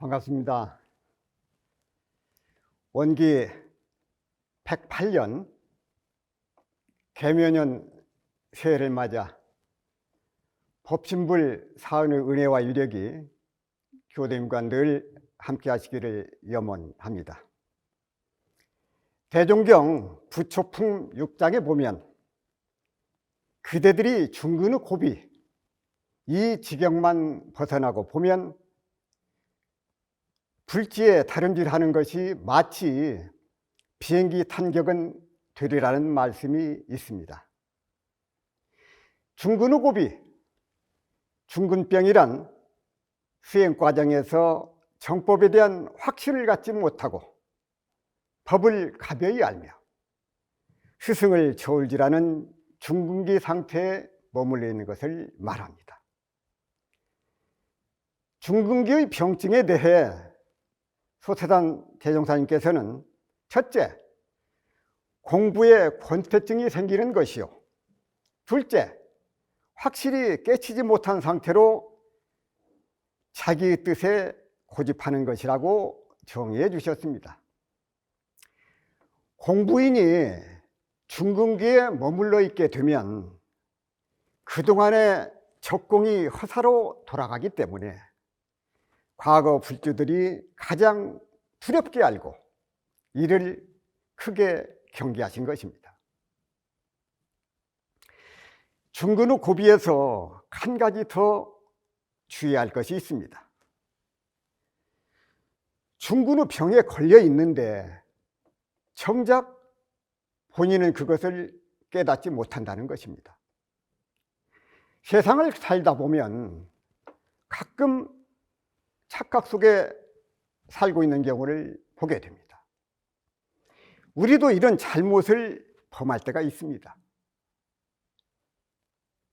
반갑습니다. 원기 108년 개묘년 새해를 맞아 법신불 사은의 은혜와 유력이 교도님과 늘 함께 하시기를 염원합니다. 대종경 부초풍 6장에 보면 그대들이 중근의 고비 이 지경만 벗어나고 보면 불지에 다름질하는 것이 마치 비행기 탄격은 되리라는 말씀이 있습니다. 중근의 고비, 중근병이란 수행 과정에서 정법에 대한 확신을 갖지 못하고 법을 가벼이 알며 스승을 저울질하는 중근기 상태에 머물러 있는 것을 말합니다. 중근기의 병증에 대해 소태단 대종사님께서는 첫째, 공부에 권태증이 생기는 것이요, 둘째, 확실히 깨치지 못한 상태로 자기의 뜻에 고집하는 것이라고 정의해 주셨습니다. 공부인이 중근기에 머물러 있게 되면 그동안의 적공이 허사로 돌아가기 때문에 과거 불주들이 가장 두렵게 알고 이를 크게 경계하신 것입니다. 중근의 고비에서 한 가지 더 주의할 것이 있습니다. 중근의 병에 걸려 있는데 정작 본인은 그것을 깨닫지 못한다는 것입니다. 세상을 살다 보면 가끔 착각 속에 살고 있는 경우를 보게 됩니다. 우리도 이런 잘못을 범할 때가 있습니다.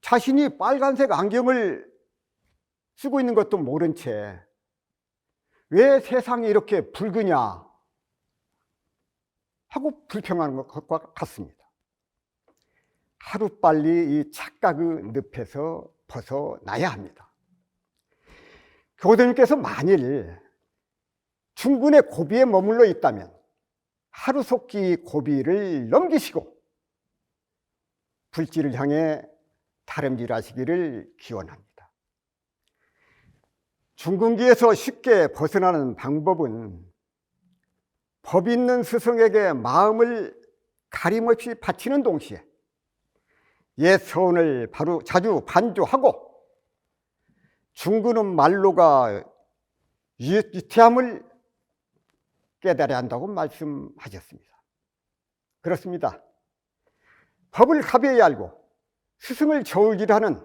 자신이 빨간색 안경을 쓰고 있는 것도 모른 채 왜 세상이 이렇게 붉으냐 하고 불평하는 것과 같습니다. 하루빨리 이 착각의 늪에서 벗어나야 합니다. 교도님께서 만일 중근의 고비에 머물러 있다면 하루속히 고비를 넘기시고 불지를 향해 다름질하시기를 기원합니다. 중근기에서 쉽게 벗어나는 방법은 법 있는 스승에게 마음을 가림없이 바치는 동시에 옛 서운을 자주 반조하고 중근의 말로가 유태함을 깨달아야 한다고 말씀하셨습니다. 그렇습니다. 법을 가벼이 알고 스승을 저울질하는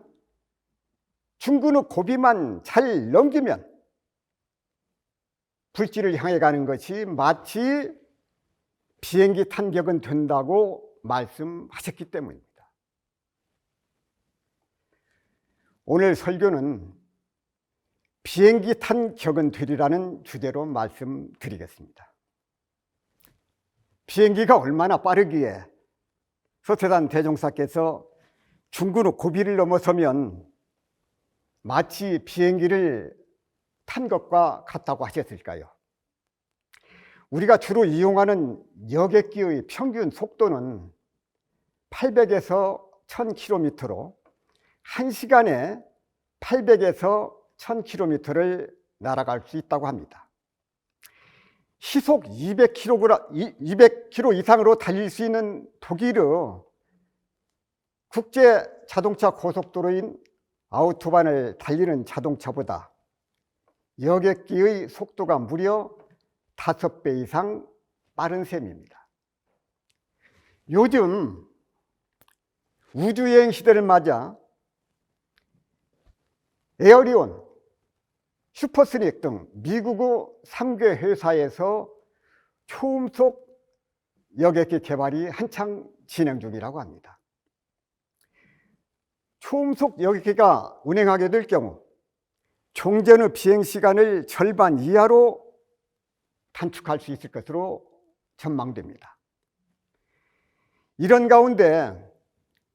중근의 고비만 잘 넘기면 불지를 향해 가는 것이 마치 비행기 탄격은 된다고 말씀하셨기 때문입니다. 오늘 설교는 비행기 탄격은 되리라는 주제로 말씀드리겠습니다. 비행기가 얼마나 빠르기에 소태단 대종사께서 중근의 고비를 넘어서면 마치 비행기를 탄 것과 같다고 하셨을까요? 우리가 주로 이용하는 여객기의 평균 속도는 800에서 1000km로 1시간에 800에서 1000km를 날아갈 수 있다고 합니다. 시속 200km 이상으로 달릴 수 있는 독일의 국제 자동차 고속도로인 아우토반을 달리는 자동차보다 여객기의 속도가 무려 5배 이상 빠른 셈입니다. 요즘 우주여행 시대를 맞아 에어리온, 슈퍼스닉 등 미국의 3개 회사에서 초음속 여객기 개발이 한창 진행 중이라고 합니다. 초음속 여객기가 운행하게 될 경우 종전의 비행시간을 절반 이하로 단축할 수 있을 것으로 전망됩니다. 이런 가운데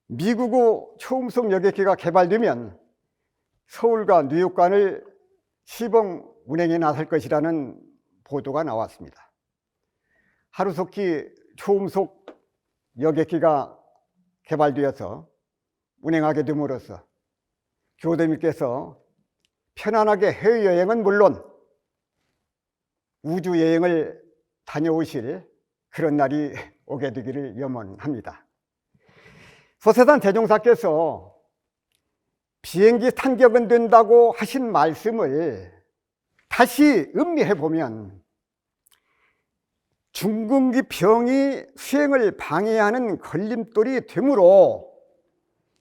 미국의 초음속 여객기가 개발되면 서울과 뉴욕 간을 시범 운행에 나설 것이라는 보도가 나왔습니다. 하루속히 초음속 여객기가 개발되어서 운행하게 됨으로써 교도님께서 편안하게 해외여행은 물론 우주여행을 다녀오실 그런 날이 오게 되기를 염원합니다. 소세산 대종사께서 비행기 탄격은 된다고 하신 말씀을 다시 음미해 보면 중근기 병이 수행을 방해하는 걸림돌이 되므로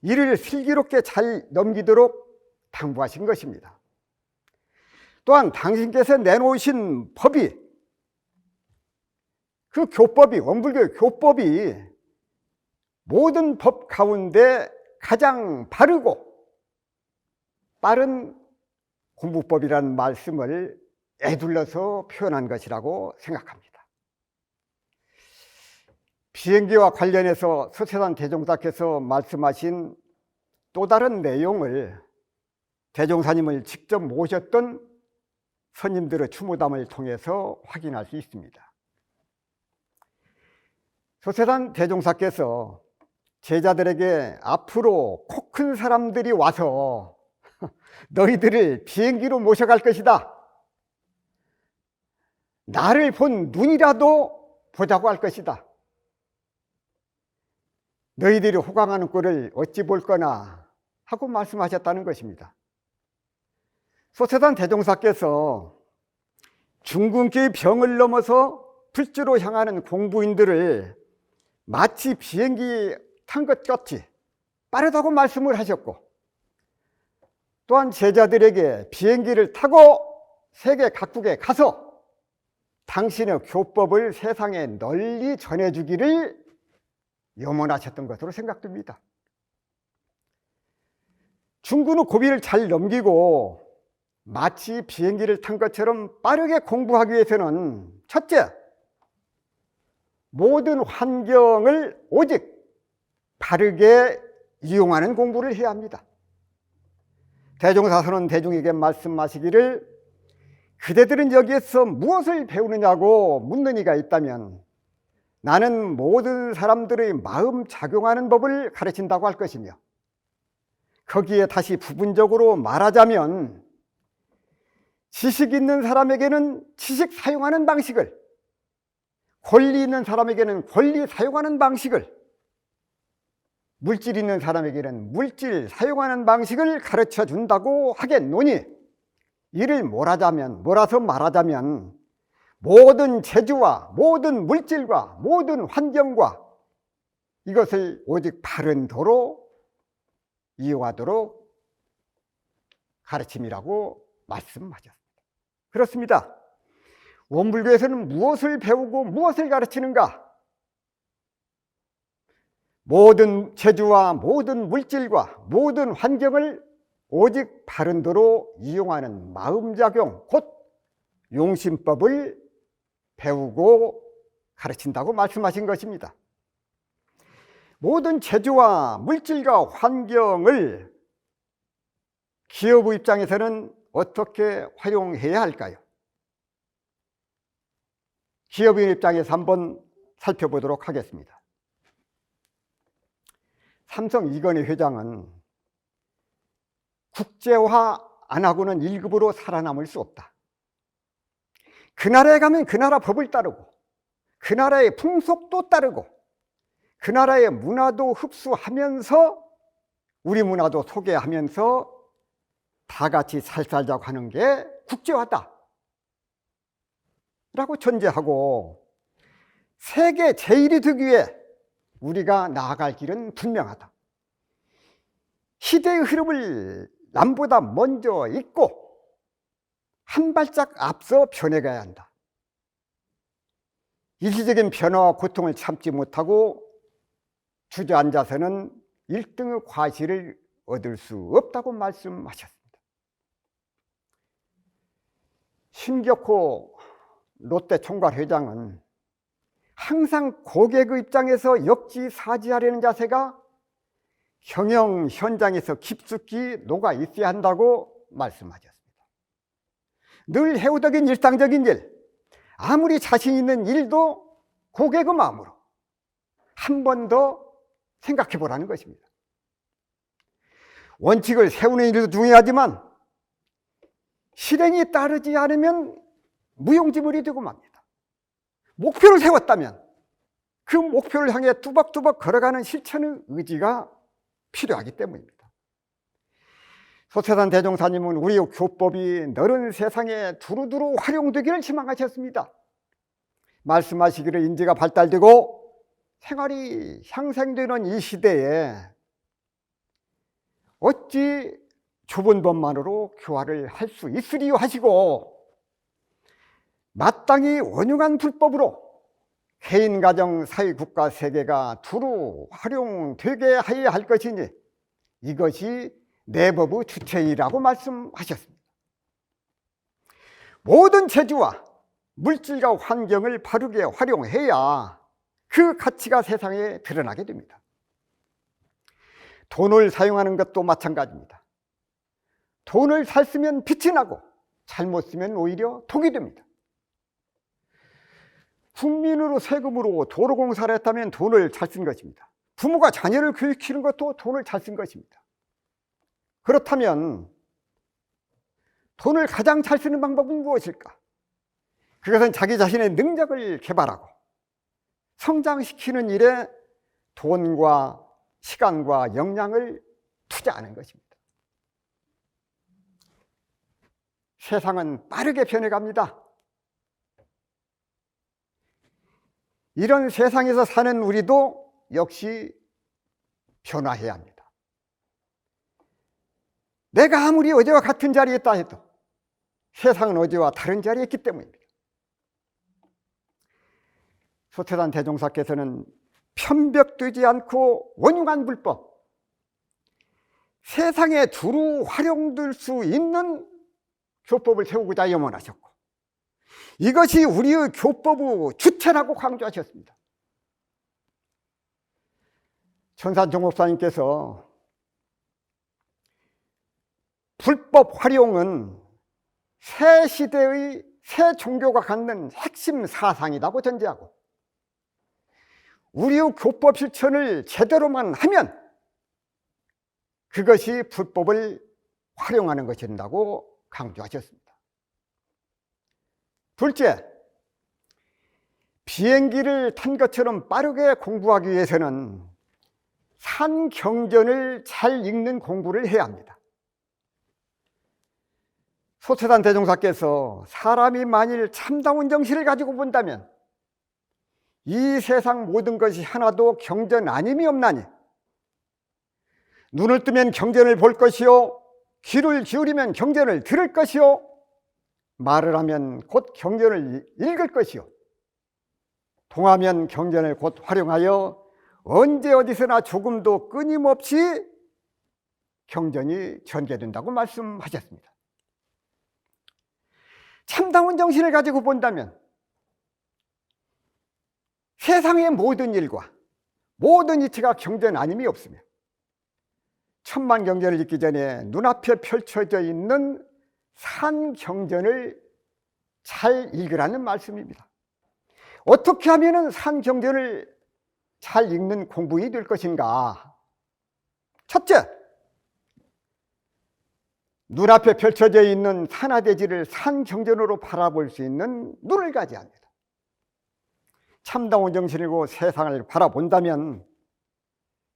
이를 슬기롭게 잘 넘기도록 당부하신 것입니다. 또한 당신께서 내놓으신 법이, 그 교법이, 원불교 교법이 모든 법 가운데 가장 바르고 빠른 공부법이라는 말씀을 에둘러서 표현한 것이라고 생각합니다. 비행기와 관련해서 소세산 대종사께서 말씀하신 또 다른 내용을 대종사님을 직접 모셨던 스님들의 추모담을 통해서 확인할 수 있습니다. 소세산 대종사께서 제자들에게 앞으로 코 큰 사람들이 와서 너희들을 비행기로 모셔갈 것이다. 나를 본 눈이라도 보자고 할 것이다. 너희들이 호강하는 꼴을 어찌 볼 거나 하고 말씀하셨다는 것입니다. 소세산 대종사께서 중근기의 병을 넘어서 불주로 향하는 공부인들을 마치 비행기 탄 것 같이 빠르다고 말씀을 하셨고, 또한 제자들에게 비행기를 타고 세계 각국에 가서 당신의 교법을 세상에 널리 전해주기를 염원하셨던 것으로 생각됩니다. 중군의 고비를 잘 넘기고 마치 비행기를 탄 것처럼 빠르게 공부하기 위해서는 첫째, 모든 환경을 오직 바르게 이용하는 공부를 해야 합니다. 대종사선은 대중에게 말씀하시기를 그대들은 여기에서 무엇을 배우느냐고 묻는 이가 있다면 나는 모든 사람들의 마음 작용하는 법을 가르친다고 할 것이며, 거기에 다시 부분적으로 말하자면 지식 있는 사람에게는 지식 사용하는 방식을, 권리 있는 사람에게는 권리 사용하는 방식을, 물질 있는 사람에게는 물질 사용하는 방식을 가르쳐 준다고 하겠노니, 이를 몰아서 말하자면 모든 재주와 모든 물질과 모든 환경과 이것을 오직 바른 도로 이용하도록 가르침이라고 말씀하셨습니다. 그렇습니다. 원불교에서는 무엇을 배우고 무엇을 가르치는가? 모든 재주와 모든 물질과 모든 환경을 오직 바른 도로 이용하는 마음작용, 곧 용심법을 배우고 가르친다고 말씀하신 것입니다. 모든 재주와 물질과 환경을 기업의 입장에서는 어떻게 활용해야 할까요? 기업인 입장에서 한번 살펴보도록 하겠습니다. 삼성 이건희 회장은 국제화 안 하고는 1급으로 살아남을 수 없다. 그 나라에 가면 그 나라 법을 따르고 그 나라의 풍속도 따르고 그 나라의 문화도 흡수하면서 우리 문화도 소개하면서 다 같이 잘 살자고 하는 게 국제화다 라고 전제하고, 세계 제1이 되기 위해 우리가 나아갈 길은 분명하다. 시대의 흐름을 남보다 먼저 읽고 한 발짝 앞서 변해가야 한다. 일시적인 변화와 고통을 참지 못하고 주저앉아서는 1등의 과실을 얻을 수 없다고 말씀하셨습니다. 신격호 롯데 총괄회장은 항상 고객의 입장에서 역지사지하려는 자세가 경영 현장에서 깊숙이 녹아 있어야 한다고 말씀하셨습니다. 늘 해오덕인 일상적인 일, 아무리 자신 있는 일도 고개 그 마음으로 한 번 더 생각해 보라는 것입니다. 원칙을 세우는 일도 중요하지만 실행이 따르지 않으면 무용지물이 되고 맙니다. 목표를 세웠다면 그 목표를 향해 뚜벅뚜벅 걸어가는 실천의 의지가 필요하기 때문입니다. 소태산 대종사님은 우리 교법이 너른 세상에 두루두루 활용되기를 희망하셨습니다. 말씀하시기를 인지가 발달되고 생활이 향상되는 이 시대에 어찌 좁은 법만으로 교화를 할 수 있으리요 하시고, 마땅히 원흉한 불법으로 개인, 가정, 사회, 국가, 세계가 두루 활용되게 하여야 할 것이니 이것이 내법의 주체이라고 말씀하셨습니다. 모든 재주와 물질과 환경을 바르게 활용해야 그 가치가 세상에 드러나게 됩니다. 돈을 사용하는 것도 마찬가지입니다. 돈을 잘 쓰면 빛이 나고 잘못 쓰면 오히려 독이 됩니다. 국민으로 세금으로 도로공사를 했다면 돈을 잘 쓴 것입니다. 부모가 자녀를 교육시키는 것도 돈을 잘 쓴 것입니다. 그렇다면 돈을 가장 잘 쓰는 방법은 무엇일까? 그것은 자기 자신의 능력을 개발하고 성장시키는 일에 돈과 시간과 역량을 투자하는 것입니다. 세상은 빠르게 변해갑니다. 이런 세상에서 사는 우리도 역시 변화해야 합니다. 내가 아무리 어제와 같은 자리에 있다 해도 세상은 어제와 다른 자리에 있기 때문입니다. 소태산 대종사께서는 편벽되지 않고 원흉한 불법, 세상에 두루 활용될 수 있는 교법을 세우고자 염원하셨고, 이것이 우리의 교법의 주체라고 강조하셨습니다. 천산종 목사님께서 불법 활용은 새 시대의 새 종교가 갖는 핵심 사상이라고 전제하고, 우리의 교법 실천을 제대로만 하면 그것이 불법을 활용하는 것이 된다고 강조하셨습니다. 둘째, 비행기를 탄 것처럼 빠르게 공부하기 위해서는 산경전을 잘 읽는 공부를 해야 합니다. 소태산 대종사께서 사람이 만일 참다운 정신을 가지고 본다면 이 세상 모든 것이 하나도 경전 아님이 없나니, 눈을 뜨면 경전을 볼 것이요, 귀를 기울이면 경전을 들을 것이요, 말을 하면 곧 경전을 읽을 것이요, 통하면 경전을 곧 활용하여 언제 어디서나 조금도 끊임없이 경전이 전개된다고 말씀하셨습니다. 참다운 정신을 가지고 본다면 세상의 모든 일과 모든 이치가 경전 아님이 없으며 천만 경전을 읽기 전에 눈앞에 펼쳐져 있는 산경전을 잘 읽으라는 말씀입니다. 어떻게 하면 산경전을 잘 읽는 공부가 될 것인가? 첫째, 눈앞에 펼쳐져 있는 산하대지를 산경전으로 바라볼 수 있는 눈을 가져야 합니다. 참다운 정신이고 세상을 바라본다면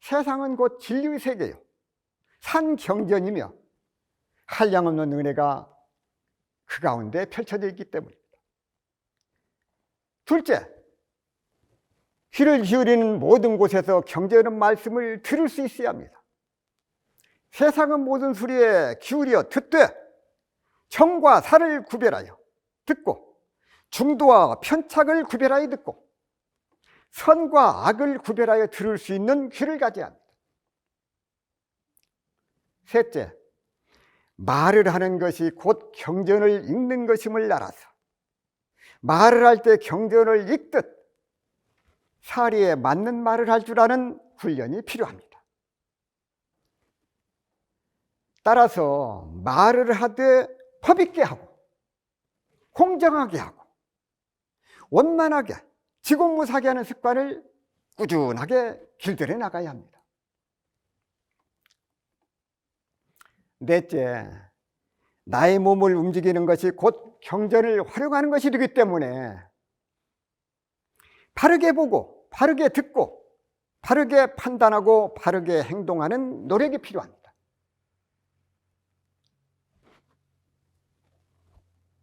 세상은 곧 진리의 세계요, 산경전이며 한량없는 은혜가 그 가운데 펼쳐져 있기 때문입니다. 둘째, 귀를 기울이는 모든 곳에서 경전의 말씀을 들을 수 있어야 합니다. 세상은 모든 소리에 기울여 듣되 정과 사를 구별하여 듣고, 중도와 편착을 구별하여 듣고, 선과 악을 구별하여 들을 수 있는 귀를 가져야 합니다. 셋째, 말을 하는 것이 곧 경전을 읽는 것임을 알아서 말을 할 때 경전을 읽듯 사리에 맞는 말을 할 줄 아는 훈련이 필요합니다. 따라서 말을 하되 법 있게 하고 공정하게 하고 원만하게 지공무사하게 하는 습관을 꾸준하게 길들여 나가야 합니다. 넷째, 나의 몸을 움직이는 것이 곧 경전을 활용하는 것이 되기 때문에 바르게 보고 바르게 듣고 바르게 판단하고 바르게 행동하는 노력이 필요합니다.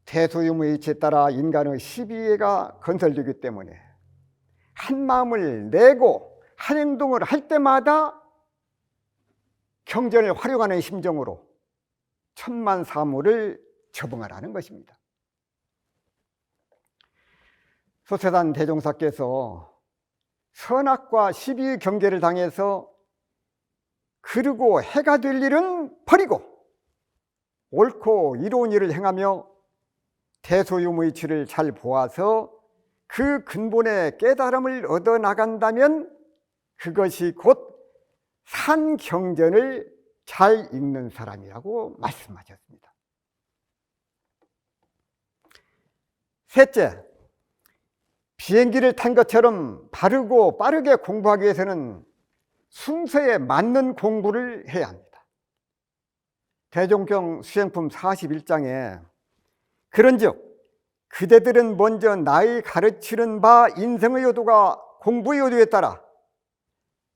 대소유무의 이치에 따라 인간의 시비가 건설되기 때문에 한 마음을 내고 한 행동을 할 때마다 경전을 활용하는 심정으로 천만사물을 처봉하라는 것입니다. 소세산 대종사께서 선악과 시비의 경계를 당해서 그르고 해가 될 일은 버리고 옳고 이로운 일을 행하며 대소유무이치를 잘 보아서 그 근본의 깨달음을 얻어 나간다면 그것이 곧 산경전을 잘 읽는 사람이라고 말씀하셨습니다. 셋째, 비행기를 탄 것처럼 바르고 빠르게 공부하기 위해서는 순서에 맞는 공부를 해야 합니다. 대종경 수행품 41장에 그런즉 그대들은 먼저 나의 가르치는 바 인생의 요도가 공부의 요도에 따라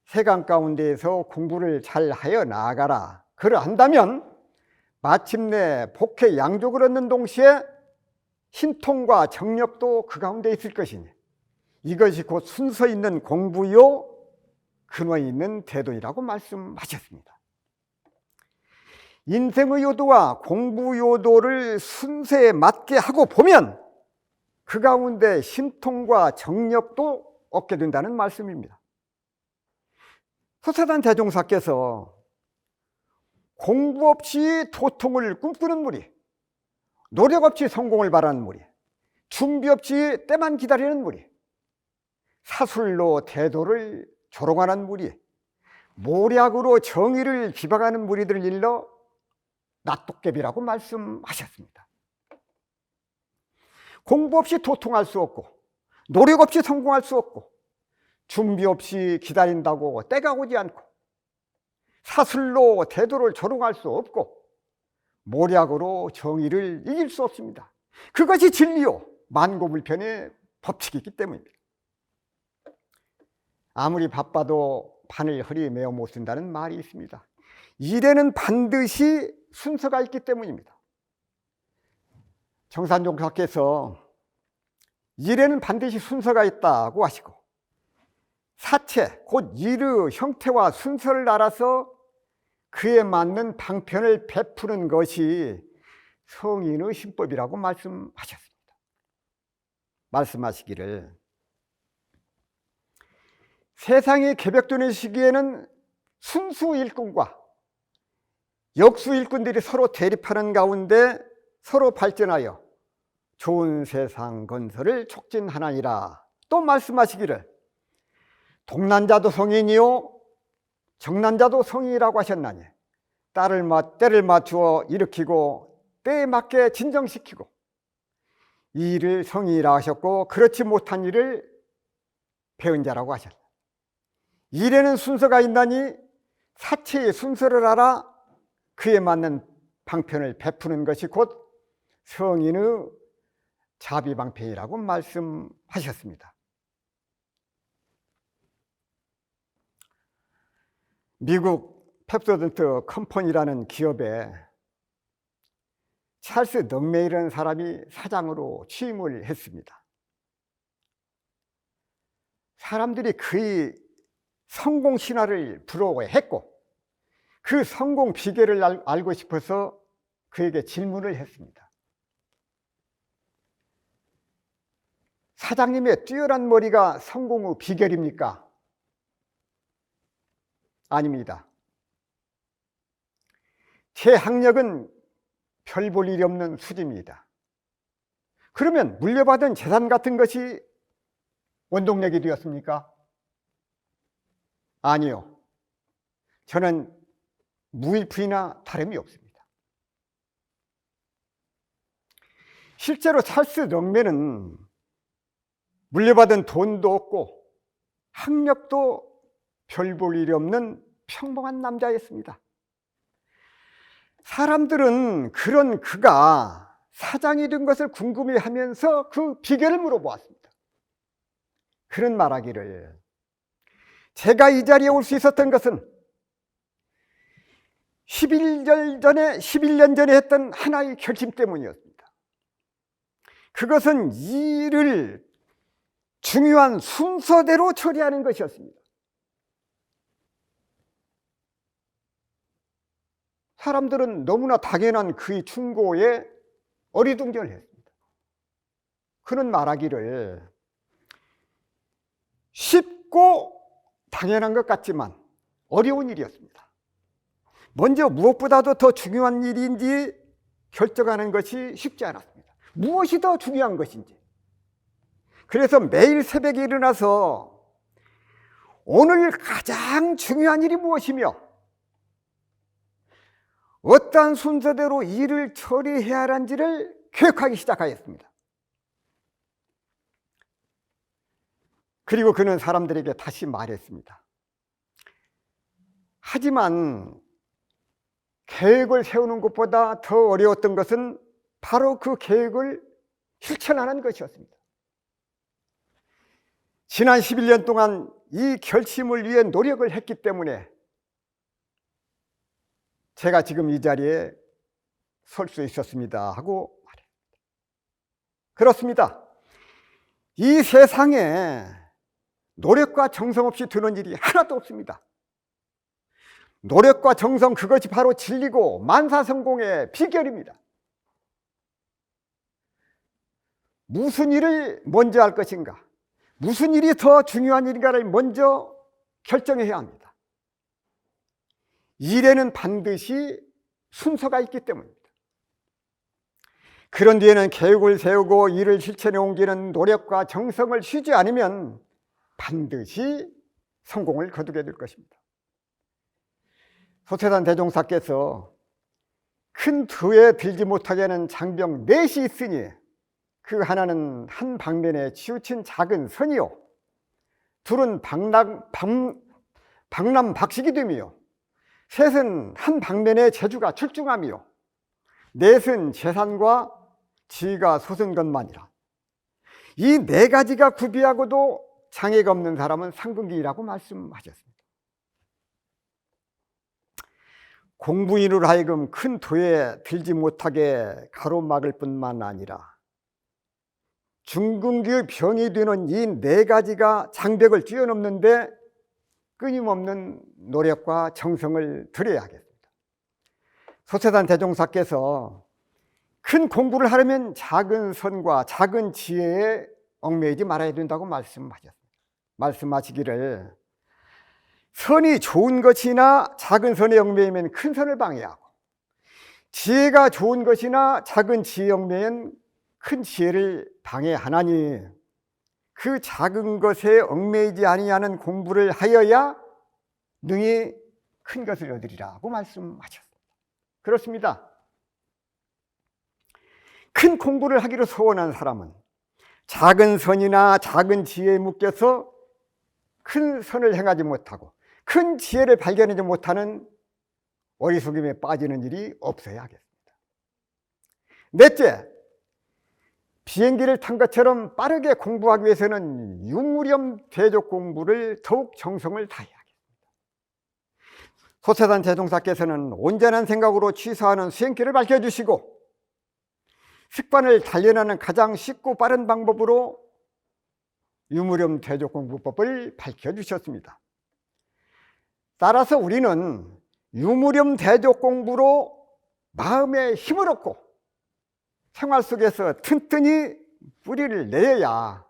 세간 가운데에서 공부를 잘 하여 나아가라. 그러한다면 마침내 복해 양족을 얻는 동시에 신통과 정력도 그 가운데 있을 것이니 이것이 곧 순서 있는 공부요 근원 있는 대도이라고 말씀하셨습니다. 인생의 요도와 공부 요도를 순서에 맞게 하고 보면 그 가운데 신통과 정력도 얻게 된다는 말씀입니다. 소세산 대종사께서 공부 없이 도통을 꿈꾸는 무리, 노력 없이 성공을 바라는 무리, 준비 없이 때만 기다리는 무리, 사술로 대도를 조롱하는 무리, 모략으로 정의를 비방하는 무리들을 일러 낫도깨비라고 말씀하셨습니다. 공부 없이 도통할 수 없고 노력 없이 성공할 수 없고 준비 없이 기다린다고 때가 오지 않고 사슬로 대도를 조롱할 수 없고 모략으로 정의를 이길 수 없습니다. 그것이 진리요 만고불변의 법칙이기 때문입니다. 아무리 바빠도 바늘 허리에 메어 못 쓴다는 말이 있습니다. 일에는 반드시 순서가 있기 때문입니다. 정산종사께서 일에는 반드시 순서가 있다고 하시고 사체, 곧 일의 형태와 순서를 알아서 그에 맞는 방편을 베푸는 것이 성인의 신법이라고 말씀하셨습니다. 말씀하시기를 세상이 개벽되는 시기에는 순수 일꾼과 역수 일꾼들이 서로 대립하는 가운데 서로 발전하여 좋은 세상 건설을 촉진하나니라. 또 말씀하시기를 동난자도 성인이요 정난자도 성인이라고 하셨나니 때를 맞추어 일으키고 때에 맞게 진정시키고 이 일을 성인이라 하셨고 그렇지 못한 일을 배운 자라고 하셨다. 일에는 순서가 있나니 사체의 순서를 알아 그에 맞는 방편을 베푸는 것이 곧 성인의 자비방편이라고 말씀하셨습니다. 미국 펩소던트 컴퍼니라는 기업에 찰스 넉메이라는 사람이 사장으로 취임을 했습니다. 사람들이 그의 성공 신화를 부러워했고 그 성공 비결을 알고 싶어서 그에게 질문을 했습니다. 사장님의 뛰어난 머리가 성공의 비결입니까? 아닙니다. 제 학력은 별 볼 일이 없는 수지입니다. 그러면 물려받은 재산 같은 것이 원동력이 되었습니까? 아니요. 저는 무일푼이나 다름이 없습니다. 실제로 찰스 럭맨은 물려받은 돈도 없고 학력도 별 볼 일이 없는 평범한 남자였습니다. 사람들은 그런 그가 사장이 된 것을 궁금해하면서 그 비결을 물어보았습니다. 그는 말하기를, 제가 이 자리에 올 수 있었던 것은 11년 전에 했던 하나의 결심 때문이었습니다. 그것은 일을 중요한 순서대로 처리하는 것이었습니다. 사람들은 너무나 당연한 그의 충고에 어리둥절했습니다. 그는 말하기를, 쉽고 당연한 것 같지만 어려운 일이었습니다. 먼저 무엇보다도 더 중요한 일인지 결정하는 것이 쉽지 않았습니다. 무엇이 더 중요한 것인지. 그래서 매일 새벽에 일어나서 오늘 가장 중요한 일이 무엇이며 어떠한 순서대로 일을 처리해야 하는지를 계획하기 시작하였습니다. 그리고 그는 사람들에게 다시 말했습니다. 하지만 계획을 세우는 것보다 더 어려웠던 것은 바로 그 계획을 실천하는 것이었습니다. 지난 11년 동안 이 결심을 위해 노력을 했기 때문에 제가 지금 이 자리에 설 수 있었습니다 하고 말합니다. 그렇습니다. 이 세상에 노력과 정성 없이 되는 일이 하나도 없습니다. 노력과 정성, 그것이 바로 진리고 만사성공의 비결입니다. 무슨 일을 먼저 할 것인가, 무슨 일이 더 중요한 일인가를 먼저 결정해야 합니다. 일에는 반드시 순서가 있기 때문입니다. 그런 뒤에는 계획을 세우고 일을 실천해 옮기는 노력과 정성을 쉬지 않으면 반드시 성공을 거두게 될 것입니다. 소태산 대종사께서 큰 더에 들지 못하게 하는 장병 넷이 있으니 그 하나는 한 방면에 치우친 작은 선이요, 둘은 박람박식이 되며, 셋은 한 방면에 재주가 출중하며, 넷은 재산과 지위가 솟은 것만이라. 이 네 가지가 구비하고도 장애가 없는 사람은 상근기라고 말씀하셨습니다. 공부인으로 하여금 큰 도에 들지 못하게 가로막을 뿐만 아니라 중근기의 병이 되는 이 네 가지가 장벽을 뛰어넘는데 끊임없는 노력과 정성을 들여야 하겠습니다. 소태산 대종사께서 큰 공부를 하려면 작은 선과 작은 지혜에 얽매이지 말아야 된다고 말씀하시기를, 선이 좋은 것이나 작은 선에 얽매이면 큰 선을 방해하고, 지혜가 좋은 것이나 작은 지혜에 얽매이면 큰 지혜를 방해하나니 그 작은 것에 얽매이지 아니하는 공부를 하여야 능히 큰 것을 얻으리라고 말씀하셨습니다. 그렇습니다. 큰 공부를 하기로 소원한 사람은 작은 선이나 작은 지혜에 묶여서 큰 선을 행하지 못하고 큰 지혜를 발견하지 못하는 어리석음에 빠지는 일이 없어야 하겠습니다. 넷째, 비행기를 탄 것처럼 빠르게 공부하기 위해서는 유무렴 대적 공부를 더욱 정성을 다해야 하겠습니다. 소태산 대종사께서는 온전한 생각으로 취사하는 수행길을 밝혀주시고, 습관을 단련하는 가장 쉽고 빠른 방법으로 유무렴 대적공부법을 밝혀주셨습니다. 따라서 우리는 유무렴 대적공부로 마음의 힘을 얻고 생활 속에서 튼튼히 뿌리를 내야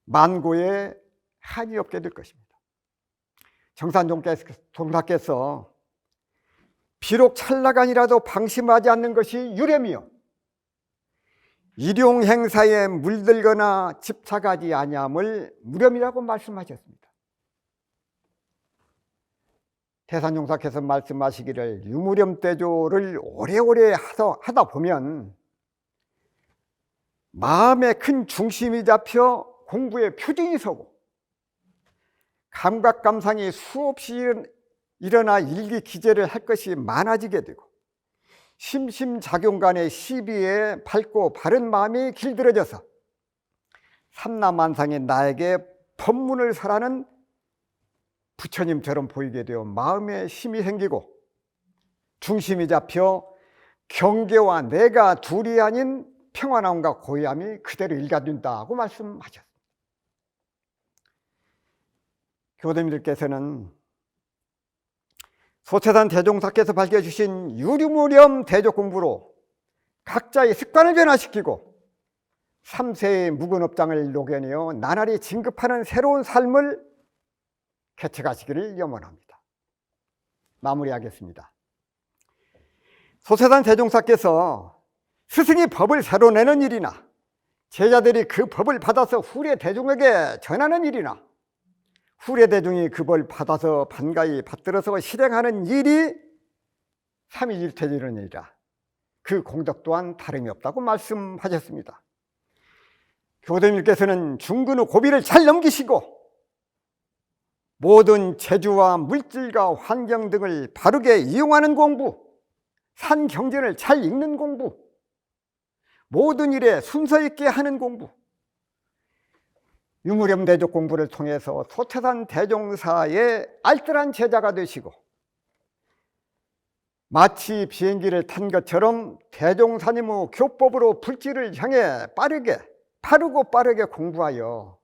만고에 한이 없게 될 것입니다. 정산종사께서 비록 찰나간이라도 방심하지 않는 것이 유рем이요, 일용 행사에 물들거나 집착하지 아니함을 무렴이라고 말씀하셨습니다. 태산종사께서 말씀하시기를 유무렴 대조를 오래오래 하다 보면 마음의 큰 중심이 잡혀 공부에 표준이 서고 감각감상이 수없이 일어나 일기 기재를 할 것이 많아지게 되고 심심작용 간의 시비에 밝고 바른 마음이 길들여져서 삼라만상의 나에게 법문을 설하는 부처님처럼 보이게 되어 마음에 힘이 생기고 중심이 잡혀 경계와 내가 둘이 아닌 평안함과 고요함이 그대로 일가된다고 말씀하셨습니다. 교도님들께서는 소태산 대종사께서 밝혀주신 유류무렴 대족공부로 각자의 습관을 변화시키고 3세의 묵은 업장을 녹여내어 나날이 진급하는 새로운 삶을 개척하시기를 염원합니다. 마무리하겠습니다. 소태산 대종사께서 스승이 법을 새로 내는 일이나 제자들이 그 법을 받아서 후래 대중에게 전하는 일이나 후래 대중이 그 법을 받아서 반가이 받들어서 실행하는 일이 삼위일체이는 일이라 그 공덕 또한 다름이 없다고 말씀하셨습니다. 교도님께서는 중근 후 고비를 잘 넘기시고 모든 재주와 물질과 환경 등을 바르게 이용하는 공부, 산경전을 잘 읽는 공부, 모든 일에 순서 있게 하는 공부, 유무렴 대족 공부를 통해서 소태산 대종사의 알뜰한 제자가 되시고 마치 비행기를 탄 것처럼 대종사님의 교법으로 불지를 향해 바르고 빠르게 공부하여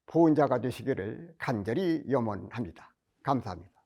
대보은자가 되시기를 간절히 염원합니다. 감사합니다.